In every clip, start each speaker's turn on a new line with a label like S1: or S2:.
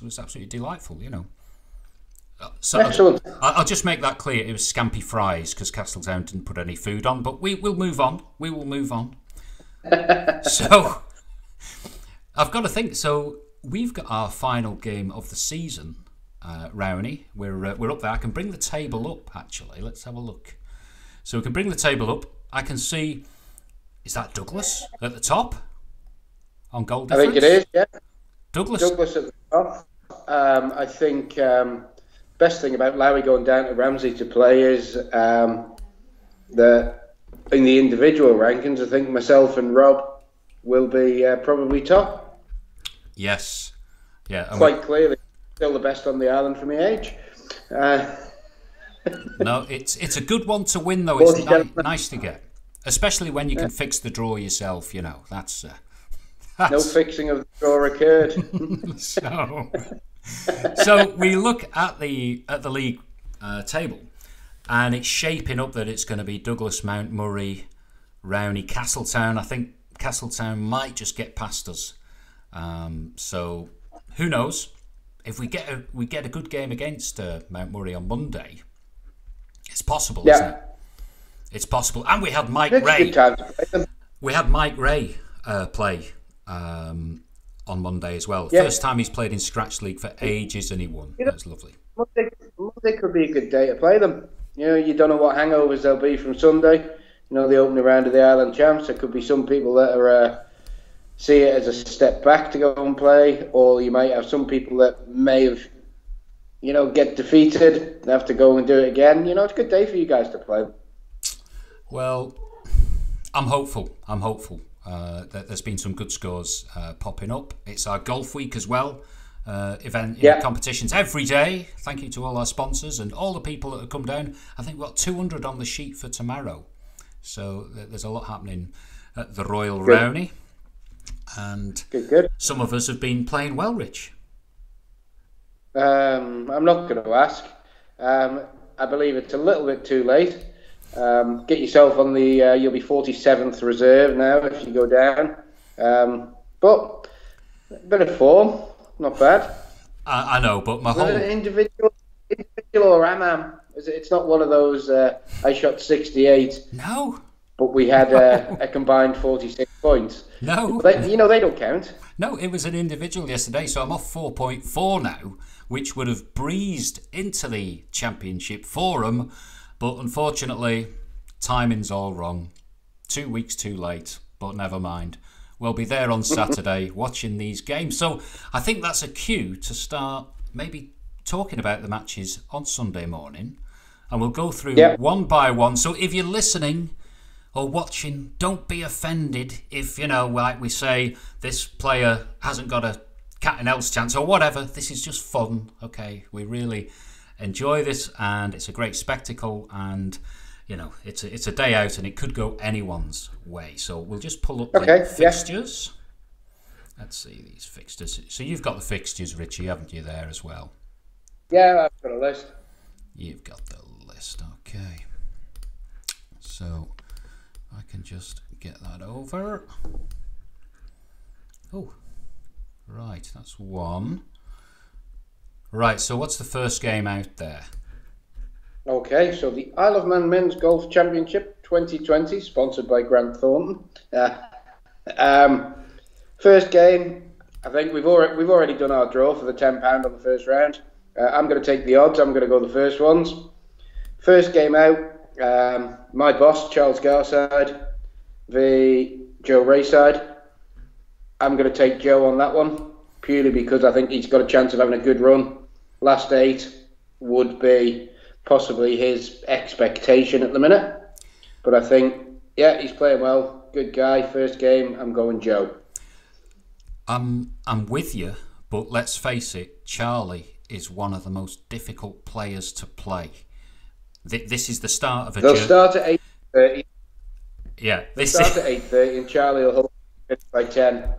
S1: was absolutely delightful, you know. So
S2: Excellent.
S1: I'll just make that clear. It was scampy fries because Castletown didn't put any food on, but will move on. We will move on. So I've got to think. So we've got our final game of the season, Rowney. We're up there. I can bring the table up. Actually, let's have a look. So we can bring the table up. I can see. Is that Douglas at the top on goal
S2: I
S1: difference?
S2: think it is, yeah.
S1: Douglas.
S2: Douglas at the top. I think best thing about Lowy going down to Ramsey to play is that in the individual rankings, I think myself and Rob will be probably top.
S1: Yes. Yeah.
S2: Quite clearly, still the best on the island for my age.
S1: No, it's a good one to win though. It's nice to get, especially when you can fix the draw yourself. You know, that's
S2: no fixing of the draw occurred.
S1: So we look at the league table, and it's shaping up that it's going to be Douglas, Mountmurray, Rowney, Castletown. I think Castletown might just get past us. So who knows? If we get a good game against Mountmurray on Monday, it's possible, isn't it? It's possible. And we had Mike Ray. We had Mike Ray play on Monday as well.
S2: Yeah.
S1: First time he's played in Scratch League for ages, and he won. That was lovely.
S2: Monday could be a good day to play them. You know, you don't know what hangovers there'll be from Sunday. You know, the opening round of the Island Champs. There could be some people that are see it as a step back to go and play, or you might have some people that may have, you know, get defeated and have to go and do it again. You know, it's a good day for you guys to play.
S1: Well, I'm hopeful. That there's been some good scores popping up. It's our golf week as well. Competitions every day. Thank you to all our sponsors and all the people that have come down. I think we've got 200 on the sheet for tomorrow. So there's a lot happening at the Royal Rowney. And
S2: good.
S1: Some of us have been playing well, Rich.
S2: I'm not going to ask. I believe it's a little bit too late. Get yourself on the. You'll be 47th reserve now if you go down. But a bit of form, not bad.
S1: I know, but my whole
S2: individual or am. It's not one of those. I shot 68.
S1: No.
S2: But we had a combined 46 points.
S1: No.
S2: But, you know, they don't count.
S1: No, it was an individual yesterday, so I'm off 4.4 now, which would have breezed into the championship forum, but unfortunately, timing's all wrong. 2 weeks too late, but never mind. We'll be there on Saturday watching these games. So I think that's a cue to start maybe talking about the matches on Sunday morning, and we'll go through one by one. So if you're listening or watching, don't be offended if, you know, like we say, this player hasn't got a cat and else chance or whatever. This is just fun, okay? We really enjoy this, and it's a great spectacle, and, you know, it's a day out, and it could go anyone's way. So we'll just pull up the fixtures. Let's see these fixtures. So you've got the fixtures, Richie, haven't you, there as well?
S2: Yeah, I've got a list.
S1: You've got the list, okay. So I can just get that over. Oh, right, that's one. Right, so what's the first game out there?
S2: Okay, so the Isle of Man Men's Golf Championship 2020, sponsored by Grant Thornton. First game, I think we've already done our draw for the £10 on the first round. I'm going to take the odds. I'm going to go the first ones. First game out, my boss, Charles Garside, the Joe Rayside. I'm going to take Joe on that one, purely because I think he's got a chance of having a good run. Last 8 would be possibly his expectation at the minute. But I think, yeah, he's playing well. Good guy. First game, I'm going Joe.
S1: I'm with you, but let's face it, Charlie is one of the most difficult players to play. This is the start of a
S2: They'll
S1: journey.
S2: start at 8:30.
S1: Yeah,
S2: They'll start at 8:30 and Charlie will hold it by 10.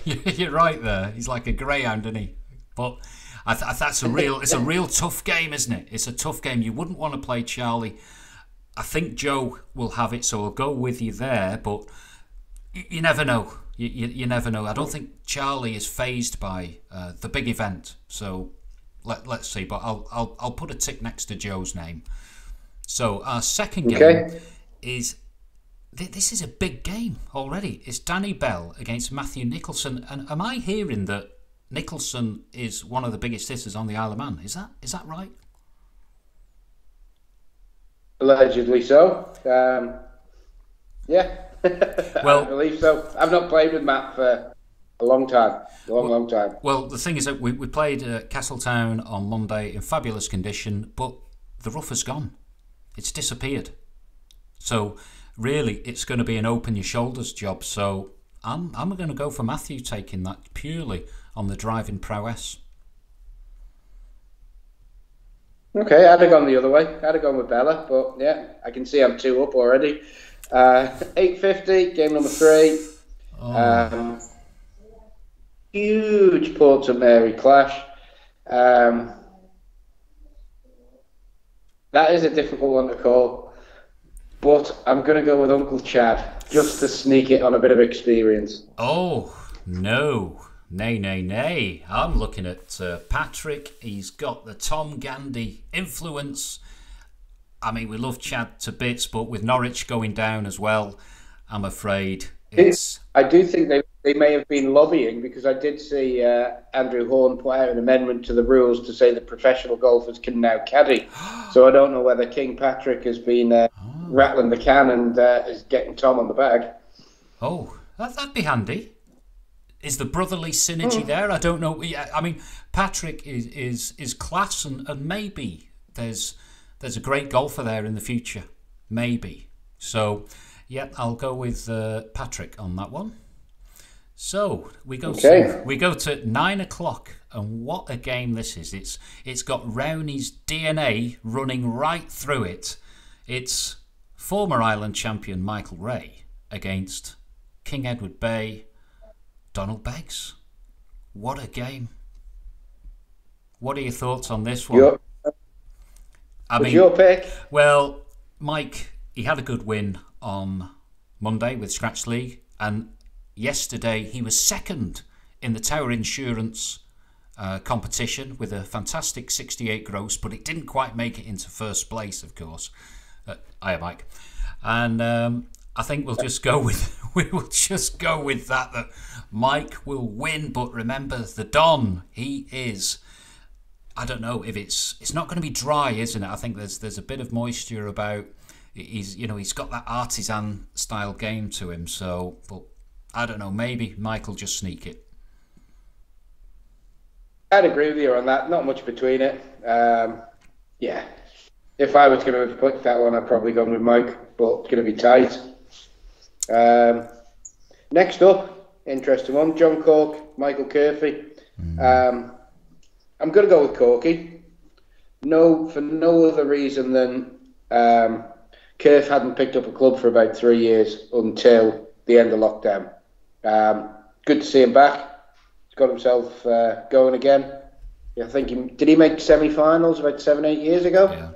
S1: You're right there. He's like a greyhound, isn't he? But it's a real tough game, isn't it? It's a tough game. You wouldn't want to play Charlie. I think Joe will have it, so I'll go with you there. But you never know. You never know. I don't think Charlie is phased by the big event. So let's see. But I'll put a tick next to Joe's name. So our second game is... This is a big game already. It's Danny Bell against Matthew Nicholson. And am I hearing that Nicholson is one of the biggest hitters on the Isle of Man? Is that right?
S2: Allegedly so. Yeah.
S1: Well,
S2: I believe so. I've not played with Matt for a long time. Long time.
S1: Well, the thing is that we played Castletown on Monday in fabulous condition, but the rough has gone. It's disappeared. So... really, it's going to be an open your shoulders job. So I'm going to go for Matthew taking that purely on the driving prowess.
S2: Okay, I'd have gone the other way. I'd have gone with Bella, but yeah, I can see I'm 2 up already. 850, game number 3.
S1: Oh.
S2: Huge Port St Mary clash. That is a difficult one to call. But I'm going to go with Uncle Chad, just to sneak it on a bit of experience.
S1: Oh, no. Nay. I'm looking at Patrick. He's got the Tom Gandy influence. I mean, we love Chad to bits, but with Norwich going down as well, I'm afraid it's...
S2: I do think they may have been lobbying, because I did see Andrew Horn put out an amendment to the rules to say that professional golfers can now caddy. So I don't know whether King Patrick has been rattling the can and is getting Tom on the bag.
S1: Oh, that'd be handy. Is the brotherly synergy there? I don't know. I mean, Patrick is class, and maybe there's a great golfer there in the future. Maybe. So, yeah, I'll go with Patrick on that one. So we go to 9 o'clock, and what a game this is! It's got Rowney's DNA running right through it. It's former Ireland champion Michael Ray against King Edward Bay Donald Beggs. What a game! What are your thoughts on this one?
S2: Your pick?
S1: Well, Mike, he had a good win on Monday with Scratch League, and yesterday he was second in the Tower Insurance competition with a fantastic 68 gross, but it didn't quite make it into first place, of course. Hiya, Mike. And I think we'll just go with that Mike will win. But remember, the Don, he is... I don't know if it's not going to be dry, isn't it? I think there's a bit of moisture about. He's got that artisan style game to him. So, but I don't know. Maybe Mike will just sneak it.
S2: I'd agree with you on that. Not much between it. Yeah. If I was going to pick that one, I'd probably gone with Mike, but it's going to be tight. Next up, interesting one, John Cork, Michael Curfey. I'm going to go with Corky. No, for no other reason than Curf hadn't picked up a club for about 3 years until the end of lockdown. Good to see him back. He's got himself going again. Yeah, I think did he make semi-finals about 7-8 years ago?
S1: Yeah.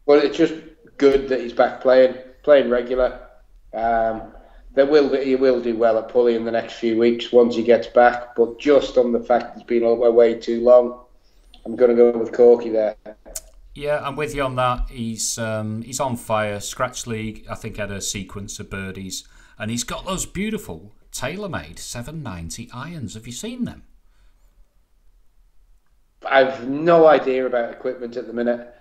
S2: Well, it's just good that he's back playing regular. He will do well at Pulley in the next few weeks once he gets back. But just on the fact he's been away too long, I'm going to go with Corky there.
S1: Yeah, I'm with you on that. He's on fire. Scratch League, I think, had a sequence of birdies, and he's got those beautiful tailor-made 790 irons. Have you seen them? I've
S2: no idea about equipment at the minute.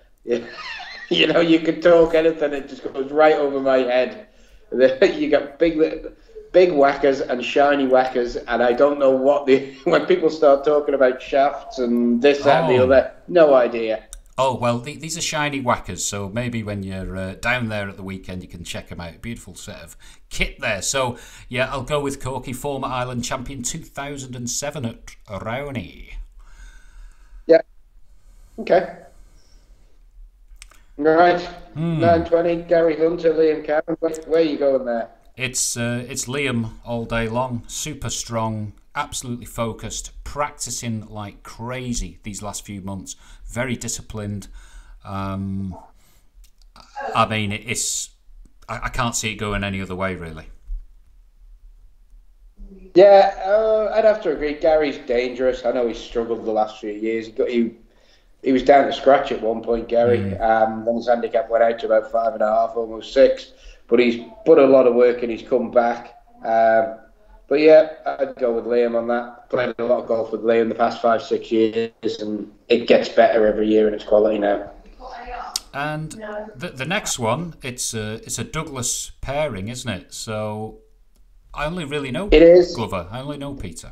S2: You know, you could talk anything, it just goes right over my head. You got big whackers and shiny whackers, and I don't know what when people start talking about shafts and this, that, and the other, no idea.
S1: Oh, well, these are shiny whackers, so maybe when you're down there at the weekend, you can check them out. Beautiful set of kit there. So, yeah, I'll go with Corky, former Ireland champion 2007 at Rowney.
S2: Yeah. Okay. Right. 9:20, Gary Hunter, Liam Cameron. Where are you going there?
S1: It's Liam all day long. Super strong, absolutely focused, practicing like crazy these last few months. Very disciplined. I mean, I can't see it going any other way, really.
S2: Yeah, I'd have to agree. Gary's dangerous. I know he's struggled the last few years. He was down to scratch at one point, Gary. Then his handicap went out to about 5.5, almost 6. But he's put a lot of work in. He's come back. But yeah, I'd go with Liam on that. Played a lot of golf with Liam the past 5, 6 years, and it gets better every year in its quality now.
S1: And the next one, it's a Douglas pairing, isn't it? So I only really know
S2: it is.
S1: Glover. I only know Peter.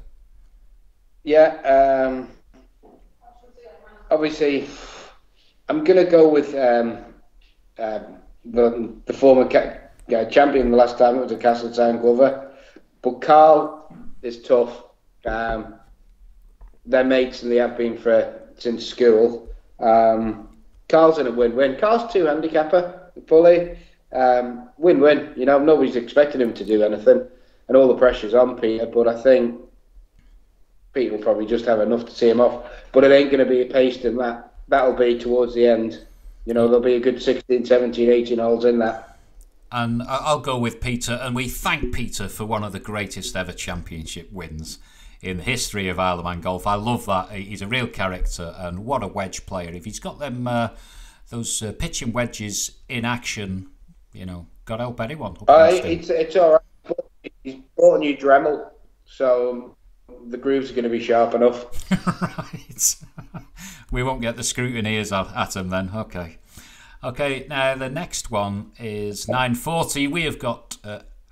S2: Yeah. Obviously, I'm going to go with the former champion the last time. It was a Castletown Glover. But Carl is tough. They're mates and they have been since school. Carl's in a win-win. Carl's 2-handicapper, fully. Win-win. You know, nobody's expecting him to do anything. And all the pressure's on Peter. But I think Peter will probably just have enough to see him off. But it ain't going to be a pace in that. That'll be towards the end. You know, there'll be a good 16, 17, 18 holes in that.
S1: And I'll go with Peter, and we thank Peter for one of the greatest ever championship wins in the history of Isle of Man golf. I love that. He's a real character, and what a wedge player. If he's got them those pitching wedges in action, you know, God help anyone.
S2: It's all right. He's bought a new Dremel, so the grooves are going to be sharp enough.
S1: Right. We won't get the scrutineers at him then. Okay, now the next one is 940. We have got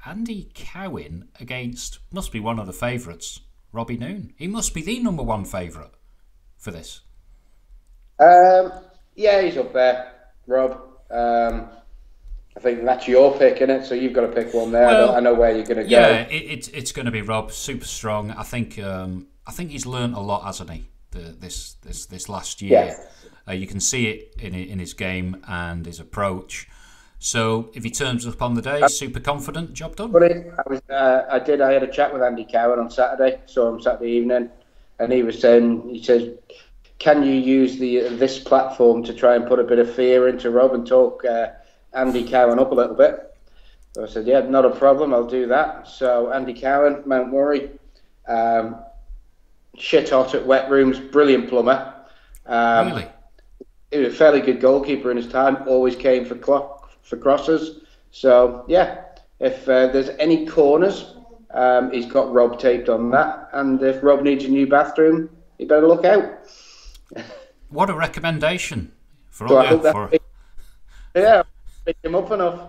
S1: Andy Cowan against, must be one of the favourites, Robbie Noon. He must be the number one favourite for this.
S2: Yeah, he's up there, Rob. I think that's your pick, isn't it? So you've got to pick one there. Well, I know where you're going to go.
S1: Yeah, it's going to be Rob. Super strong. I think he's learnt a lot, hasn't he? This last year.
S2: Yeah.
S1: You can see it in his game and his approach. So if he turns up on the day, super confident, job done.
S2: But I had a chat with Andy Cowan on Saturday. Saw him Saturday evening, and he says, "Can you use this platform to try and put a bit of fear into Rob and talk Andy Cowan up a little bit?" So I said, "Yeah, not a problem. I'll do that." So Andy Cowan, Mount Murray, shit hot at wet rooms, brilliant plumber.
S1: Really.
S2: He was a fairly good goalkeeper in his time, always came for crosses. So, yeah, if there's any corners, he's got Rob taped on that. And if Rob needs a new bathroom, he better look out.
S1: What a recommendation.
S2: Yeah, pick him up enough.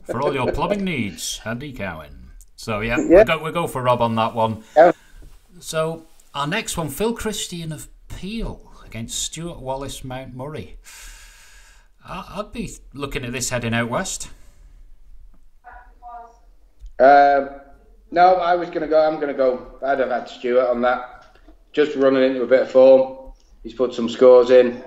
S1: For all your plumbing needs, Andy Cowan. So, yeah. We'll go for Rob on that one.
S2: Yeah.
S1: So, our next one, Phil Christian of Peel against Stuart Wallace, Mount Murray. I'd be looking at this heading out west.
S2: No, I'm going to go. I'd have had Stuart on that. Just running into a bit of form. He's put some scores in.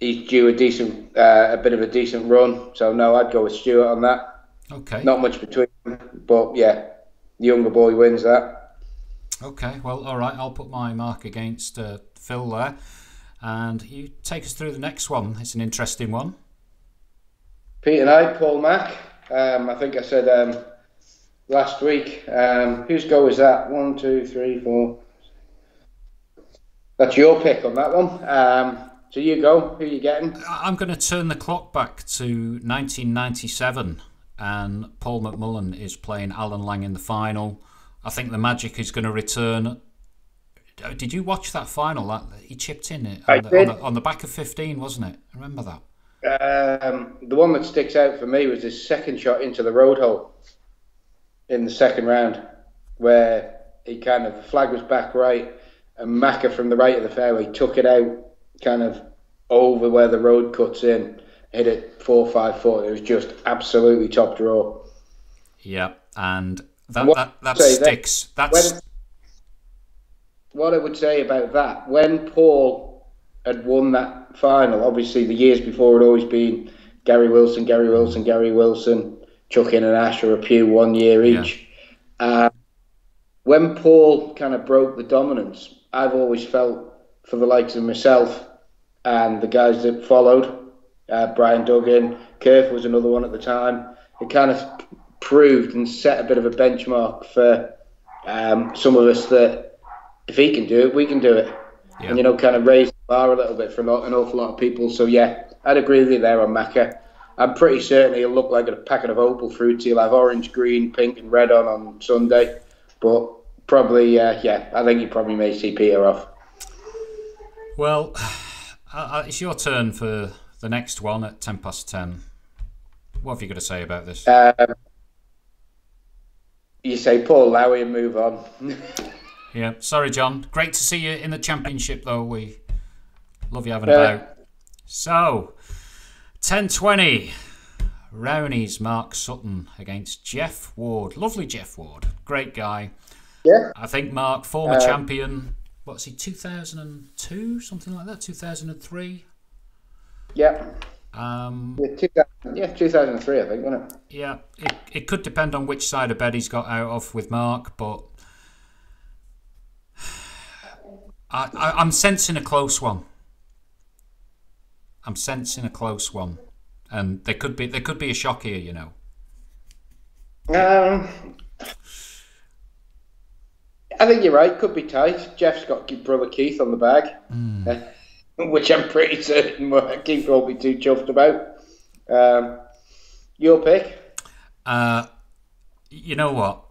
S2: He's due a bit of a decent run. So no, I'd go with Stuart on that.
S1: Okay.
S2: Not much between them, but yeah, the younger boy wins that.
S1: Okay, well, all right, I'll put my mark against Phil there. And you take us through the next one. It's an interesting one.
S2: Pete and I, Paul Mack. I think I said last week. Whose go is that? 1, 2, 3, 4. That's your pick on that one. So you go. Who are you getting?
S1: I'm going to turn the clock back to 1997. And Paul McMullen is playing Alan Lang in the final. I think the magic is going to return. Did you watch that final? He chipped in on the back of 15, wasn't it? I remember that.
S2: The one that sticks out for me was his second shot into the road hole in the second round, where the flag was back right, and Macca from the right of the fairway took it out, kind of over where the road cuts in, hit it 4-5 foot. It was just absolutely top draw.
S1: Yeah, and that sticks.
S2: What I would say about that, when Paul had won that final, obviously the years before had always been Gary Wilson, Chuck in an Ash or a Pugh 1 year each. Yeah. When Paul kind of broke the dominance, I've always felt for the likes of myself and the guys that followed, Brian Duggan, Kerf was another one at the time, it kind of proved and set a bit of a benchmark for some of us that if he can do it, we can do it. Yeah. And, you know, kind of raise the bar a little bit for an awful lot of people. So, yeah, I'd agree with you there on Macca. I'm pretty certain he'll look like a packet of Opal fruits. He'll have orange, green, pink and red on Sunday. But probably, I think you probably may see Peter off.
S1: Well, it's your turn for the next one at 10:10. What have you got to say about this?
S2: You say Paul Lowy and move on.
S1: Yeah, sorry, John. Great to see you in the championship, though. We love you having about. So, 10:20. Rowney's Mark Sutton against Jeff Ward. Lovely Jeff Ward. Great guy.
S2: Yeah.
S1: I think Mark, former champion. What's he, 2002? Something like that? 2003?
S2: Yeah. 2003, I think, wasn't it?
S1: Yeah. It could depend on which side of bed he's got out of with Mark, but I'm sensing a close one. And there could be a shock here, you know.
S2: I think you're right. Could be tight. Jeff's got brother Keith on the bag, which I'm pretty certain Keith won't be too chuffed about. Your pick?
S1: You know what?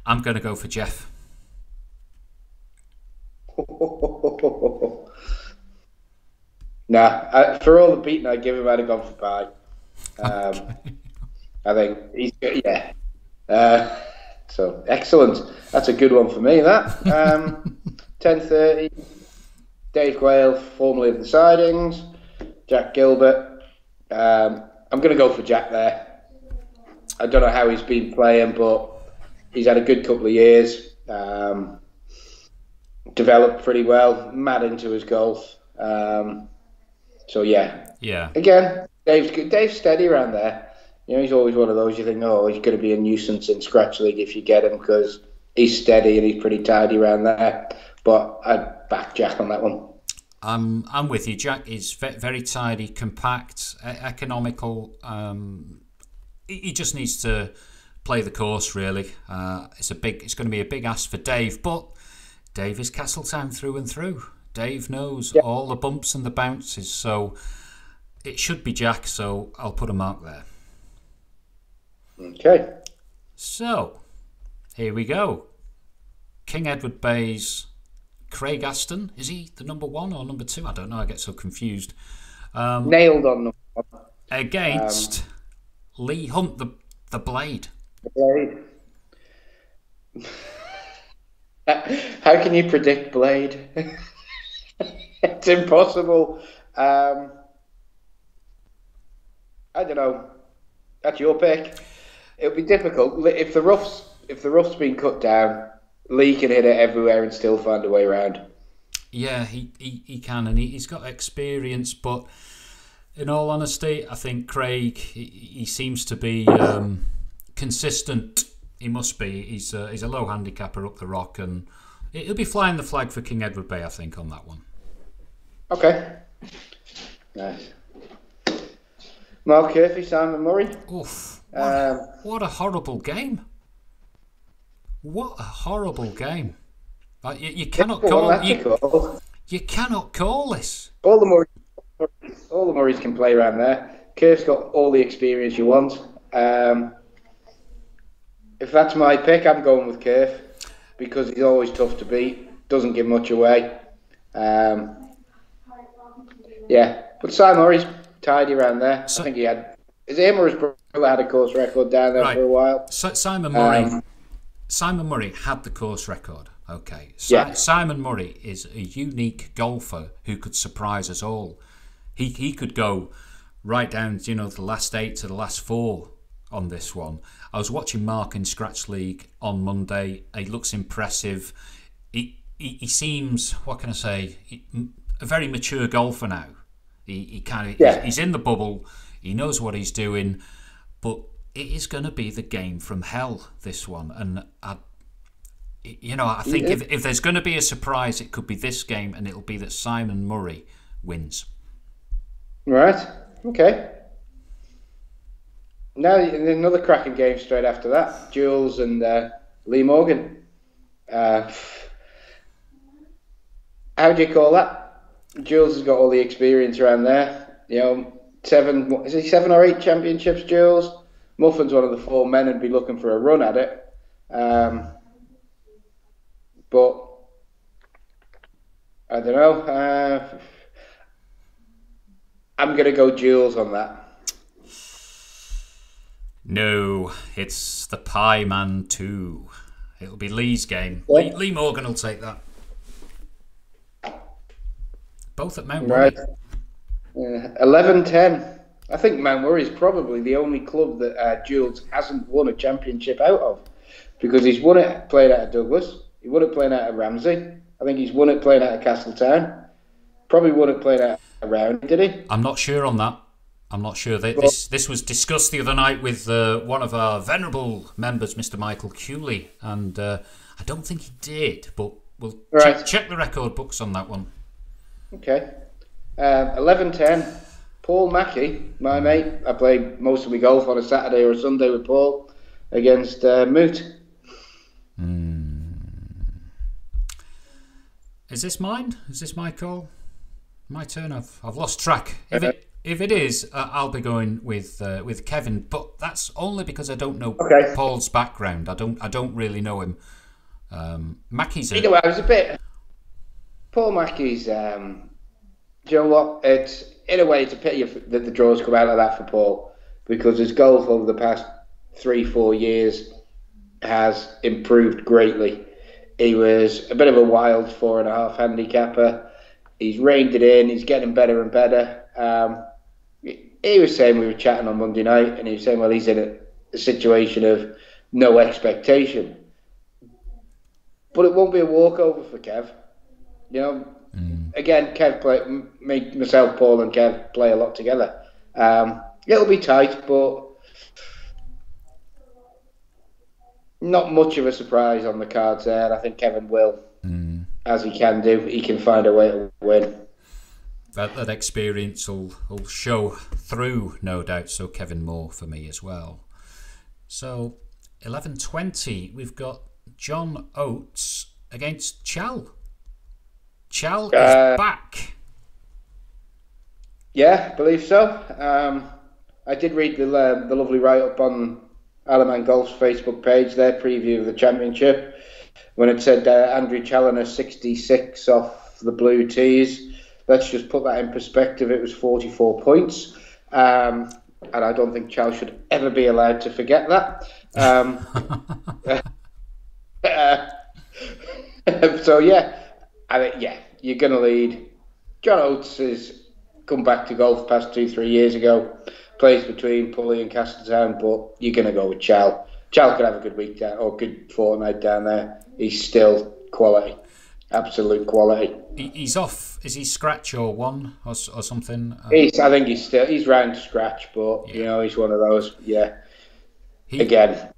S1: I'm going to go for Jeff.
S2: Nah, for all the beating I give him, I'd have gone for Pie. I think he's good, yeah. So excellent. That's a good one for me. That 10:30. Dave Quayle, formerly of the Sidings. Jack Gilbert. I'm going to go for Jack there. I don't know how he's been playing, but he's had a good couple of years. Developed pretty well. Mad into his golf. So yeah. Again, Dave's steady around there. You know, he's always one of those you think, oh, he's going to be a nuisance in Scratch League if you get him because he's steady and he's pretty tidy around there. But I'd back Jack on that one.
S1: I'm with you. Jack is very tidy, compact, economical. He just needs to play the course really. It's going to be a big ask for Dave, but Dave is Castletown through and through. Dave knows all the bumps and the bounces, so it should be Jack. So I'll put a mark there.
S2: Okay.
S1: So here we go. King Edward Bay's Craig Aston. Is he the number 1 or number 2? I don't know. I get so confused.
S2: Nailed on number 1
S1: against Lee Hunt, the Blade.
S2: The Blade. How can you predict Blade? It's impossible. I don't know. That's your pick. It'll be difficult if the rough's been cut down. Lee can hit it everywhere and still find a way around.
S1: Yeah, he can, and he's got experience. But in all honesty, I think Craig he seems to be consistent. He must be. He's a low handicapper up the rock, and he'll be flying the flag for King Edward Bay, I think, on that one.
S2: Okay. Nice. Mark Curfew, Simon Murray.
S1: Oof. What a horrible game. What a horrible game. You cannot call you cannot call this.
S2: All the Murrays can play around there. Curf's got all the experience you want. If that's my pick, I'm going with Curf because he's always tough to beat. Doesn't give much away. But Simon Murray's tidy around there. I think he had him or his brother had a course record down there for a while.
S1: So Simon Murray had the course record. Okay. Simon Murray is a unique golfer who could surprise us all. He could go right down, the last 8 to the last 4 on this one. I was watching Mark in Scratch League on Monday. He looks impressive. He seems, what can I say, a very mature golfer now. He's in the bubble. He knows what he's doing, but it is going to be the game from hell, this one. And I think if there's going to be a surprise, it could be this game, and it'll be that Simon Murray wins.
S2: Right. Okay. Now another cracking game straight after that. Jules and Lee Morgan. How do you call that? Jules has got all the experience around there. You know, 7 or 8 championships, Jules? Muffin's one of the 4 men and be looking for a run at it. But I don't know. I'm going to go Jules on that.
S1: No, it's the Pie Man 2. It'll be Lee's game. Lee Morgan will take that. Both at Mount Murray.
S2: 11-10. I think Mount Murray is probably the only club that Jules hasn't won a championship out of, because he's won it playing out of Douglas, he won it playing out of Ramsey, I think he's won it playing out of Castletown, probably won it playing out of Round, did he?
S1: I'm not sure on that. I'm not sure. This was discussed the other night with one of our venerable members, Mr. Michael Cooley, and I don't think he did, but we'll check the record books on that one.
S2: Okay. 11-10. Paul Mackey, my mate. I play most of my golf on a Saturday or a Sunday with Paul against Moot.
S1: Is this mine? Is this my call? My turn? I've lost track. If it is, I'll be going with Kevin, but that's only because I don't know Paul's background. I don't really know him. Mackey's.
S2: I was a bit. Paul Mackey's. Do you know what? It's in a way it's a pity that the draws come out like that for Paul, because his golf over the past 3-4 years has improved greatly. He was a bit of a wild 4.5 handicapper. He's reined it in. He's getting better and better. He was saying, we were chatting on Monday night, and he was saying, well, he's in a situation of no expectation. But it won't be a walkover for Kev. You know, again, myself, Paul and Kev play a lot together. It'll be tight, but not much of a surprise on the cards there. I think Kevin will, as he can do. He can find a way to win.
S1: That experience will show through, no doubt. So Kevin Moore for me as well. So 11-20, we've got John Oates against Chal. Chal is back. Yeah,
S2: I believe so. I did read the lovely write-up on Isle of Man Golf's Facebook page, their preview of the championship, when it said Andrew Challoner 66 off the blue tees. Let's just put that in perspective. It was 44 points. And I don't think Chal should ever be allowed to forget that. So, you're going to lead. John Oates has come back to golf past 2-3 years ago. Plays between Pulley and Castletown, but you're going to go with Chal. Chal could have a good week down, or good fortnight down there. He's still quality. Absolute quality.
S1: He's off. Is he scratch or one or something?
S2: I think he's round to scratch, but you know, he's one of those. Yeah. Again,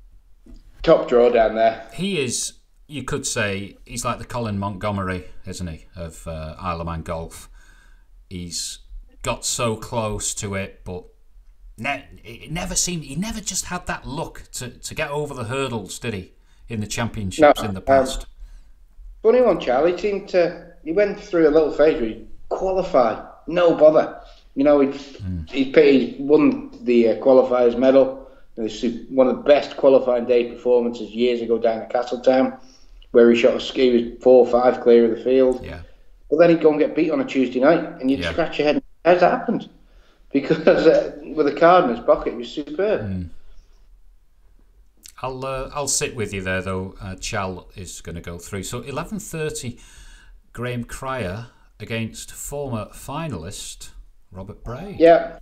S2: top draw down there.
S1: He is. You could say he's like the Colin Montgomery, isn't he, of Isle of Man Golf? He's got so close to it, but it never seemed. He never just had that luck to get over the hurdles, did he? In the championships in the past.
S2: Funny one, Charlie. He went through a little phase where he qualified, no bother. You know, he won the qualifiers medal. It was one of the best qualifying day performances years ago down at Castletown, where he shot a ski, he was 4 or 5 clear of the field. Yeah. But then he'd go and get beat on a Tuesday night, and you'd scratch your head. How's that happened? Because with a card in his pocket, it was superb.
S1: I'll sit with you there, though. Chal is going to go through. So 11:30, Graham Cryer against former finalist Robert Bray.
S2: Yeah.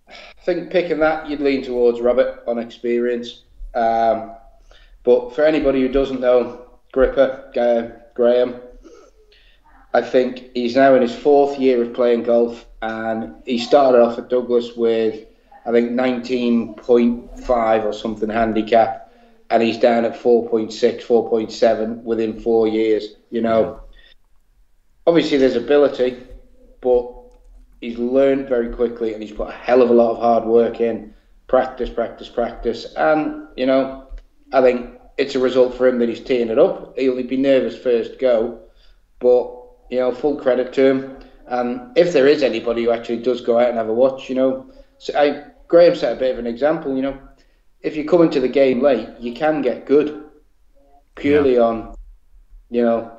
S2: I think picking that, you'd lean towards Robert on experience. But for anybody who doesn't know Graham, I think he's now in his 4th year of playing golf, and he started off at Douglas with, I think, 19.5 or something handicap, and he's down at 4.6, 4.7 within 4 years. You know, obviously there's ability, but he's learned very quickly, and he's put a hell of a lot of hard work in. practice, practice, practice. And, you know, I think it's a result for him that he's teeing it up. He'll be nervous first go, but, you know, full credit to him. And if there is anybody who actually does go out and have a watch, you know, Graham set a bit of an example, you know, if you come into the game late, you can get good purely on, you know,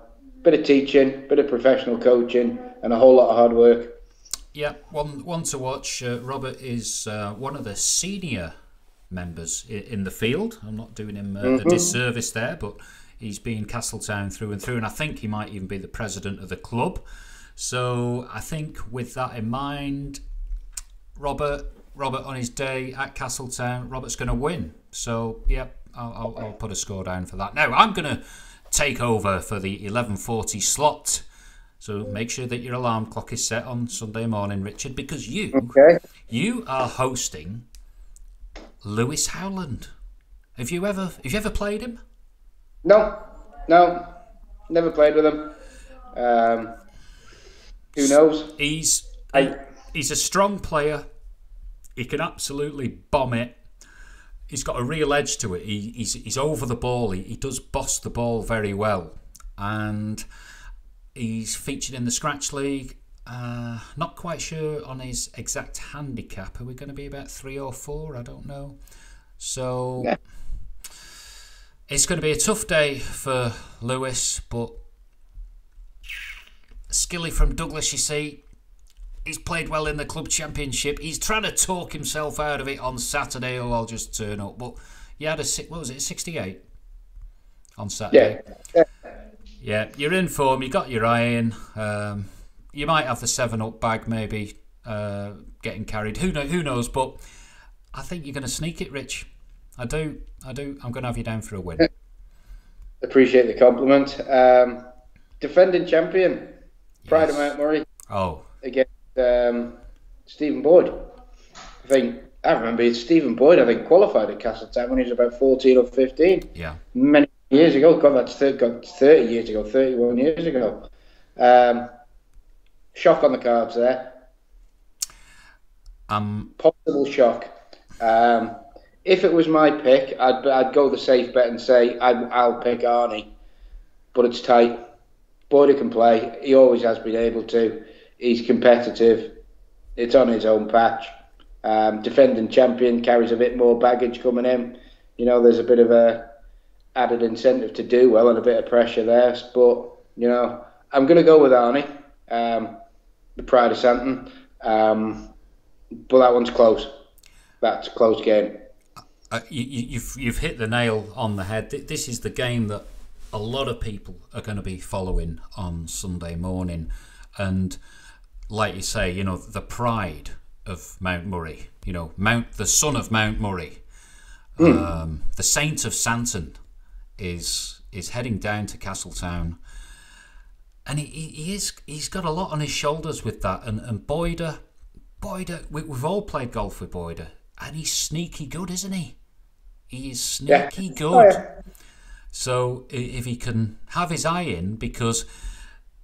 S2: bit of teaching, bit of professional coaching, and a whole lot of hard work.
S1: Yeah, one to watch. Robert is one of the senior members in the field. I'm not doing him a disservice there, but he's been Castletown through and through, and I think he might even be the president of the club. So I think with that in mind, Robert on his day at Castletown, Robert's going to win. So yeah, I'll put a score down for that. Now I'm going to take over for the 11:40 slot. So make sure that your alarm clock is set on Sunday morning, Richard, because you are hosting Lewis Howland. Have you ever played him?
S2: No, never played with him. Who knows?
S1: He's a strong player. He can absolutely bomb it. He's got a real edge to it. He's over the ball. He does boss the ball very well, and he's featured in the Scratch League. Not quite sure on his exact handicap. Are we going to be about 3 or 4? I don't know. So it's going to be a tough day for Lewis, but Skilly from Douglas, you see, he's played well in the club championship. He's trying to talk himself out of it on Saturday. Oh, I'll just turn up. But he had a 68 on Saturday. Yeah, you're in form. You got your iron. You might have the 7-up bag, maybe getting carried. Who knows? But I think you're going to sneak it, Rich. I do. I'm going to have you down for a win.
S2: Appreciate the compliment. Defending champion, Pride of Mount Murray.
S1: Oh,
S2: against Stephen Boyd. I remember it's Stephen Boyd. I think qualified at Castletown when he was about 14 or 15.
S1: Yeah,
S2: many years ago. God, that's 30 years ago, 31 years ago. Shock on the cards there. Possible shock. If it was my pick, I'd go the safe bet and say I'll pick Arnie, but it's tight. Boyd can play. He always has been able to. He's competitive. It's on his own patch. Defending champion, carries a bit more baggage coming in. You know, there's a bit of a added incentive to do well and a bit of pressure there. But, you know, I'm going to go with Arnie, the Pride of Santon. But that one's close. That's a close game.
S1: You've hit the nail on the head. This is the game that a lot of people are going to be following on Sunday morning. And like you say, you know, the pride of Mount Murray, you know, the son of Mount Murray, the saint of Santon is heading down to Castletown. And he's got a lot on his shoulders with that. And Boyder, we've all played golf with Boyder, and he's sneaky good, isn't he? He is sneaky good. Oh, yeah. So if he can have his eye in, because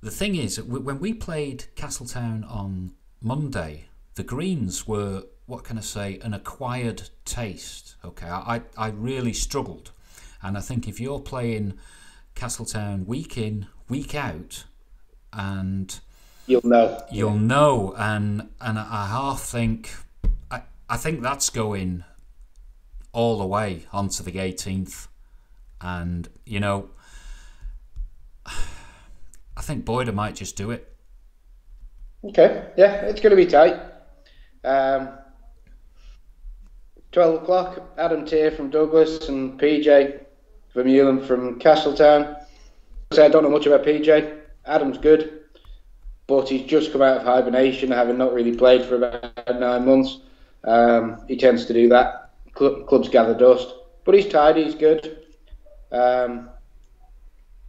S1: the thing is, when we played Castletown on Monday, the greens were, what can I say, an acquired taste. Okay, I really struggled. And I think if you're playing Castletown week in, week out, and
S2: you'll know,
S1: and I half think, I think that's going all the way onto the 18th, and you know, I think Boyder might just do it.
S2: Okay, yeah, it's going to be tight. 12 o'clock, Adam Tier from Douglas and PJ Vermeulen from Castletown. I don't know much about PJ. Adam's good, but he's just come out of hibernation, having not really played for about 9 months. He tends to do that. Clubs gather dust, but he's tidy, he's good. I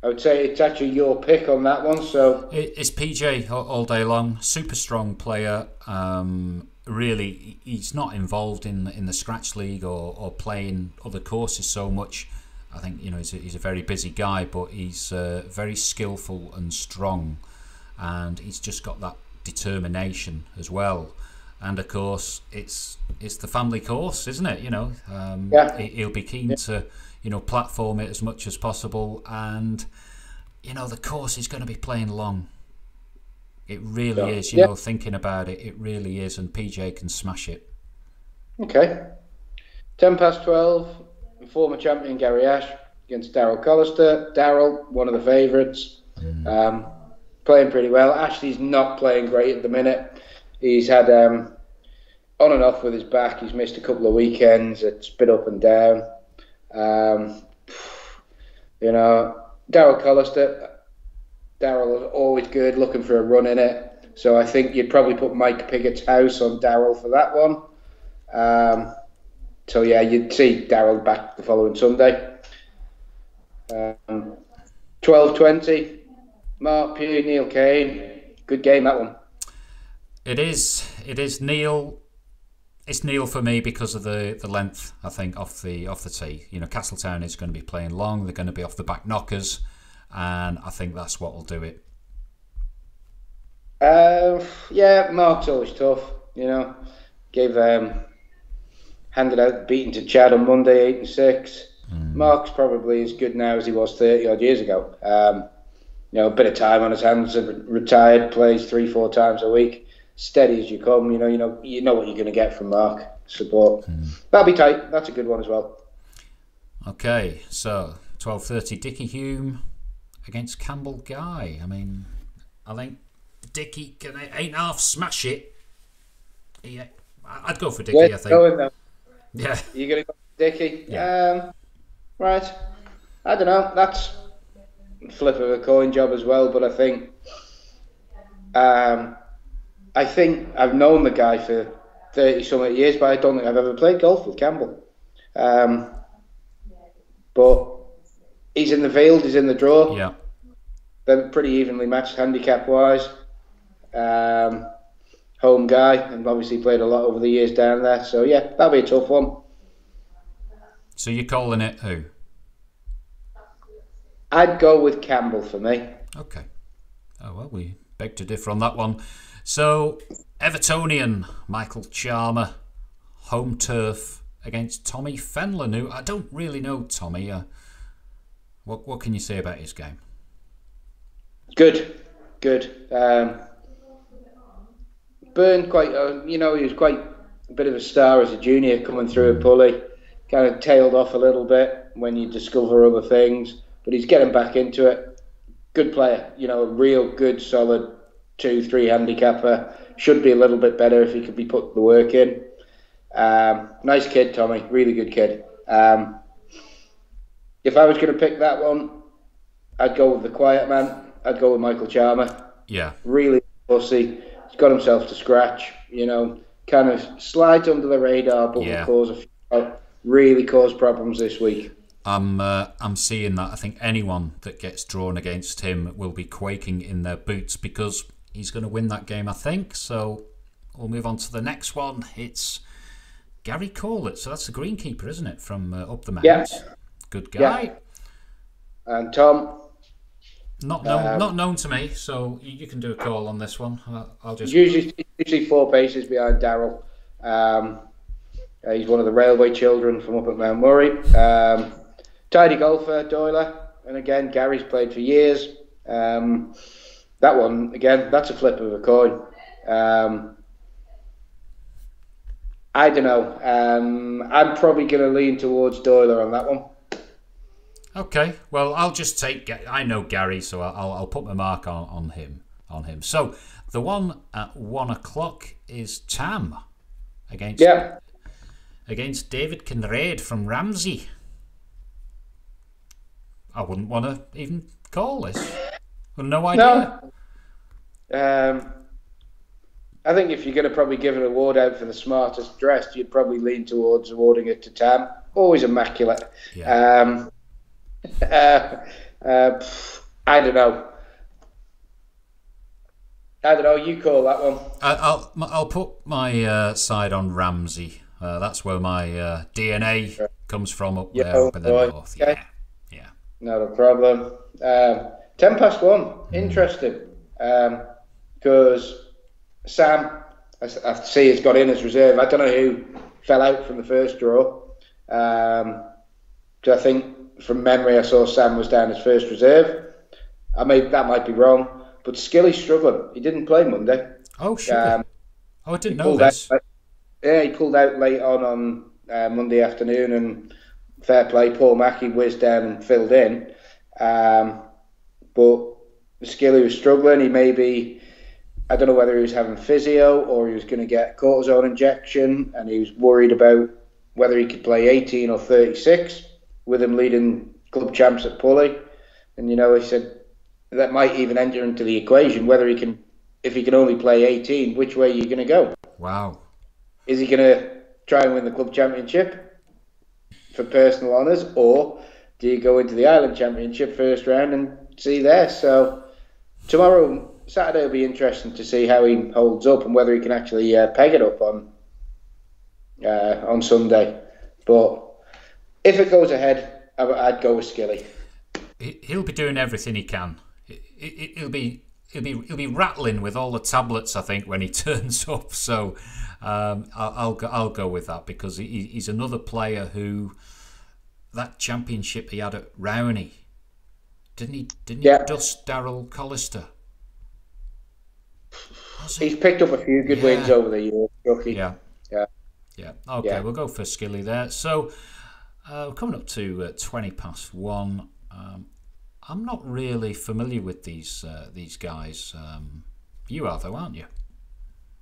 S2: would say it's actually your pick on that one. So
S1: it's PJ all day long. Super strong player. Really, he's not involved in the Scratch League or playing other courses so much. I think, you know, he's a very busy guy, but he's very skillful and strong, and he's just got that determination as well. and of course it's the family course, isn't it? He'll be keen to platform it as much as possible, and the course is going to be playing long. It really is. Thinking about it, it really is, and PJ can smash it.
S2: Okay. 12, former champion Gary Ash against Daryl Collister. Daryl, one of the favourites, playing pretty well. Ashley's not playing great at the minute. He's had on and off with his back. He's missed a couple of weekends. It's been up and down. Daryl Collister. Daryl is always good, looking for a run in it. So I think you'd probably put Mike Piggott's house on Daryl for that one. So yeah, you'd see Daryl back the following Sunday. 12-20, Mark Pugh, Neil Kane. Good game, that one.
S1: It is Neil. It's Neil for me because of the length, I think, off the tee. Castletown is going to be playing long. They're going to be off the back knockers, and I think that's what will do it. Yeah, Mark's always tough. Handed out beaten to Chad on Monday, 8-6. Mark's probably as good now as he was 30 odd years ago. A bit of time on his hands. Retired, plays 3-4 times a week. Steady as you come. You know what you're going to get from Mark. Support. That'll be tight. That's a good one as well. Okay, so 12:30, Dickie Hume against Campbell Guy. I think Dickie can 8.5 smash it. Yeah, I'd go for Dickie. I think. Yeah.
S2: You're going to go for Dickie?
S1: Yeah.
S2: Right. I don't know. That's a flip of a coin job as well, but I think I've known the guy for 30-something years, but I don't think I've ever played golf with Campbell. But he's in the field, he's in the draw.
S1: Yeah.
S2: They're pretty evenly matched handicap-wise. Home guy, and obviously played a lot over the years down there. So yeah, that'll be a tough one.
S1: So you're calling it who?
S2: I'd go with Campbell for me.
S1: Okay. Oh well, we beg to differ on that one. So Evertonian Michael Charmer, home turf against Tommy Fenlon, who I don't really know Tommy. What can you say about his game?
S2: Good. Burned quite, he was quite a bit of a star as a junior coming through a pulley. Kind of tailed off a little bit when you discover other things, but he's getting back into it. Good player, a real good, solid 2-3 handicapper. Should be a little bit better if he could be put the work in. Nice kid, Tommy. Really good kid. If I was going to pick that one, I'd go with the quiet man. I'd go with Michael Charmer.
S1: Yeah.
S2: Really pussy. He's got himself to scratch. Kind of slides under the radar, but will really cause problems this week.
S1: I'm seeing that. I think anyone that gets drawn against him will be quaking in their boots because he's going to win that game, I think. So we'll move on to the next one. It's Gary Corlett. So that's the greenkeeper, isn't it, from up the mountains?
S2: Yeah.
S1: Good guy.
S2: Yeah. And Tom.
S1: Not known to me, so you can do a call on this one. I'll just
S2: usually 4 paces behind Daryl. He's one of the railway children from up at Mount Murray. Tidy golfer, Doyler, and again Gary's played for years. That one again, that's a flip of a coin. I don't know. I'm probably going to lean towards Doyler on that one.
S1: Okay, well, I'll just take. I know Gary, so I'll put my mark on him. So the one at 1 o'clock is Tam against David Kinraid from Ramsey. I wouldn't want to even call this. No idea.
S2: No. I think if you're going to probably give an award out for the smartest dressed, you'd probably lean towards awarding it to Tam. Always immaculate.
S1: Yeah.
S2: I don't know. You call that one.
S1: I'll put my side on Ramsey. That's where my DNA comes from up there up in the north.
S2: Okay.
S1: Yeah.
S2: Not a problem. 1:10. Interesting. Because Sam I see he's got in as reserve. I don't know who fell out from the first draw. So I think from memory I saw Sam was down as first reserve. That might be wrong, but Skilly's struggling. He didn't play Monday.
S1: Oh, sure. I didn't know this.
S2: He pulled out late on Monday afternoon, and fair play, Paul Mackey whizzed down and filled in. But Skilly was struggling. He maybe, I don't know whether he was having physio or he was going to get cortisone injection, and he was worried about whether he could play 18 or 36 with him leading club champs at Pulley. And he said that might even enter into the equation whether if he can only play 18, which way are you going to go?
S1: Wow.
S2: Is he going to try and win the club championship for personal honours, or do you go into the Island Championship first round and see there? So Saturday will be interesting to see how he holds up and whether he can actually peg it up on Sunday. But if it goes ahead, I'd go with Skilly.
S1: He'll be doing everything he can. He'll be rattling with all the tablets, I think, when he turns up. So I'll go with that, because he's another player who, that championship he had at Rowney, didn't he dust Darryl Collister?
S2: He's picked up a few good wins over the years, Chucky.
S1: Yeah. Okay, we'll go for Skilly there. So coming up to 1:20. I'm not really familiar with these guys. You are, though, aren't you?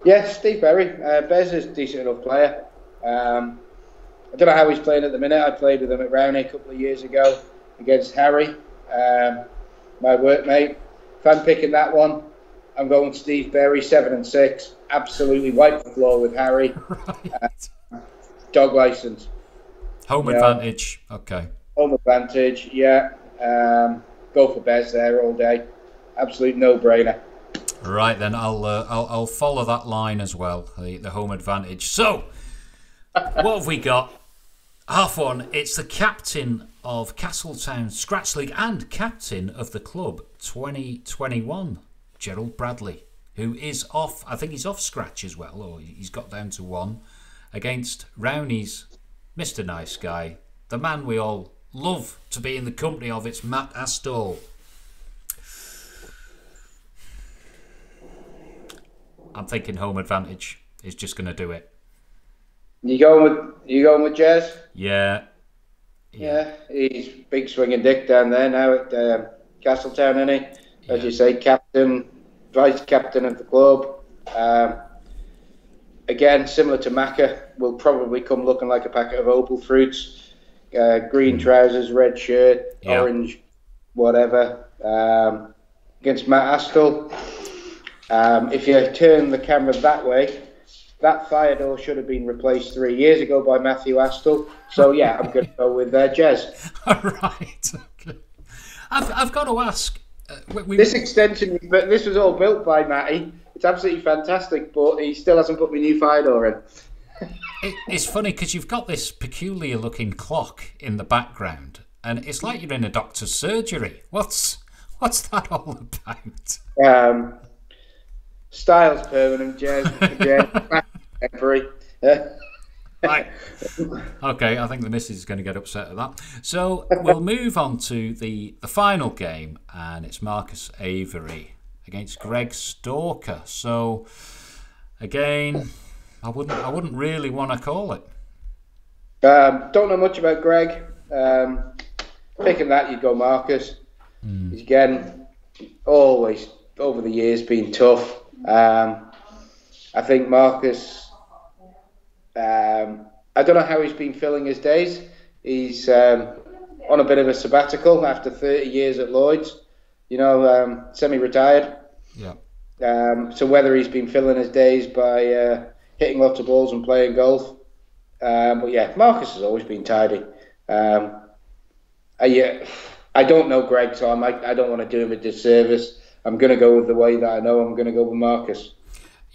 S2: Yeah, Steve Berry. Bez is a decent enough player. I don't know how he's playing at the minute. I played with him at Rowney a couple of years ago against Harry, my workmate. If I'm picking that one, I'm going Steve Berry, 7-6. Absolutely wiped the floor with Harry.
S1: Right.
S2: Dog license.
S1: Home advantage. Okay.
S2: Home advantage, yeah. Go for Bez there all day. Absolute no-brainer.
S1: Right then, I'll follow that line as well. The home advantage. So, what have we got? Half one. It's the captain of Castletown Scratch League and captain of the club 2021, Gerald Bradley, who is off. I think he's off scratch as well, or he's got down to one, against Rowney's Mr. Nice Guy, the man we all love to be in the company of. It's Matt Astall. I'm thinking home advantage is just going to do it.
S2: You going with Jez?
S1: Yeah.
S2: He's big swinging dick down there now at Castletown, isn't he? As you say, captain, vice captain of the club. Again, similar to Macca, will probably come looking like a packet of opal fruits. Green trousers, red shirt, orange, whatever. Against Matt Astall. If you turn the camera that way, that fire door should have been replaced 3 years ago by Matthew Astall. So yeah, I'm going to go with Jez.
S1: All right. Okay. I've got to ask.
S2: This extension, this was all built by Matty. It's absolutely fantastic, but he still hasn't put my new fire door in.
S1: It's funny because you've got this peculiar looking clock in the background, and it's like you're in a doctor's surgery. What's that all about?
S2: Style's permanent, Jez. Temporary.
S1: Right. Okay, I think the missus is going to get upset at that. So we'll move on to the final game, and it's Marcus Avery against Greg Stalker. So again, I wouldn't really want to call it.
S2: Don't know much about Greg. Thinking that you'd go Marcus. He's again always over the years been tough. I think Marcus. I don't know how he's been filling his days. He's on a bit of a sabbatical after 30 years at Lloyd's. Semi-retired.
S1: Yeah.
S2: So whether he's been filling his days by hitting lots of balls and playing golf, but yeah, Marcus has always been tidy. I don't know Greg, so I don't want to do him a disservice. I'm going to go with the way that I know. I'm going to go with Marcus.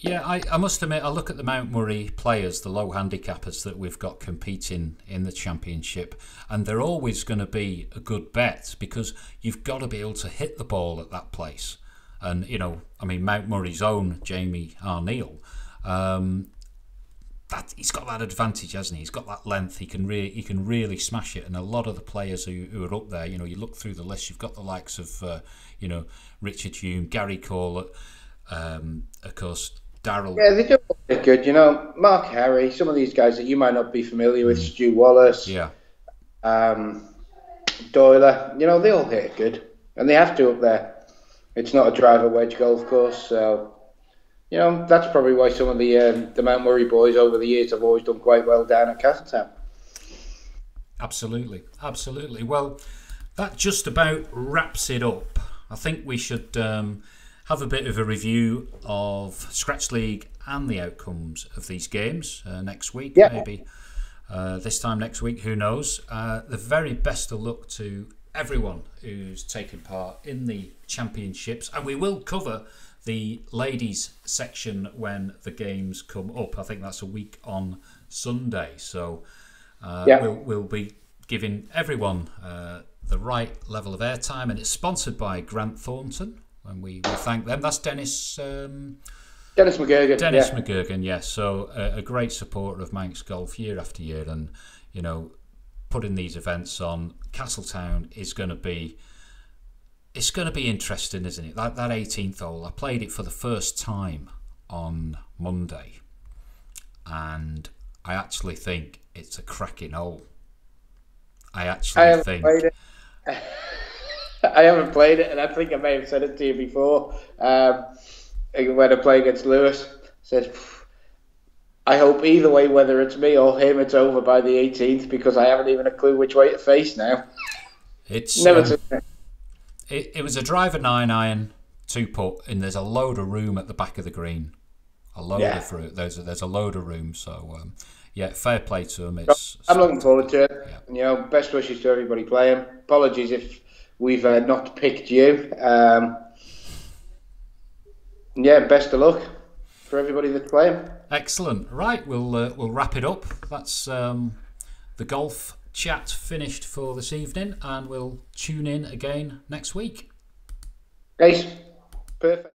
S1: Yeah, I must admit, I look at the Mount Murray players, the low handicappers that we've got competing in the championship, and they're always going to be a good bet because you've got to be able to hit the ball at that place. And, Mount Murray's own Jamie Arneal, That he's got that advantage, hasn't he? He's got that length. He can really smash it. And a lot of the players who are up there, you know, you look through the list. You've got the likes of Richard Hume, Gary Corlett, of course, Darrell.
S2: Yeah, they do look good. You know, Mark Harry, some of these guys that you might not be familiar with, Stu Wallace,
S1: Yeah.
S2: Doyler. You know, they all hit good, and they have to up there. It's not a driver wedge golf course, so. You know, that's probably why some of the Mount Murray boys over the years have always done quite well down at Castletown.
S1: Absolutely. Well, that just about wraps it up. I think we should have a bit of a review of Scratch League and the outcomes of these games next week, maybe. This time next week, who knows? The very best of luck to everyone who's taken part in the championships, and we will cover the ladies section when the games come up. I think that's a week on Sunday, so we'll be giving everyone the right level of airtime, and it's sponsored by Grant Thornton, and we thank them. That's Dennis
S2: McGurgan.
S1: Dennis McGurgan, yes. So a great supporter of Manx Golf year after year, and you know, putting these events on. Castletown is going to be. It's going to be interesting, isn't it? That 18th hole, I played it for the first time on Monday, and I actually think it's a cracking hole. I haven't played it.
S2: I haven't played it, and I think I may have said it to you before. When I play against Lewis, I said, I hope either way, whether it's me or him, it's over by the 18th, because I haven't even a clue which way to face now.
S1: It's
S2: never seen it.
S1: It was a driver 9-iron 2-putt, and there's a load of room at the back of the green. There's a load of room. So fair play to them.
S2: I'm looking forward to it.
S1: Yeah.
S2: You know, best wishes to everybody playing. Apologies if we've not picked you. Best of luck for everybody that's playing.
S1: Excellent. Right, we'll wrap it up. That's the golf chat finished for this evening, and we'll tune in again next week.
S2: Nice. Perfect.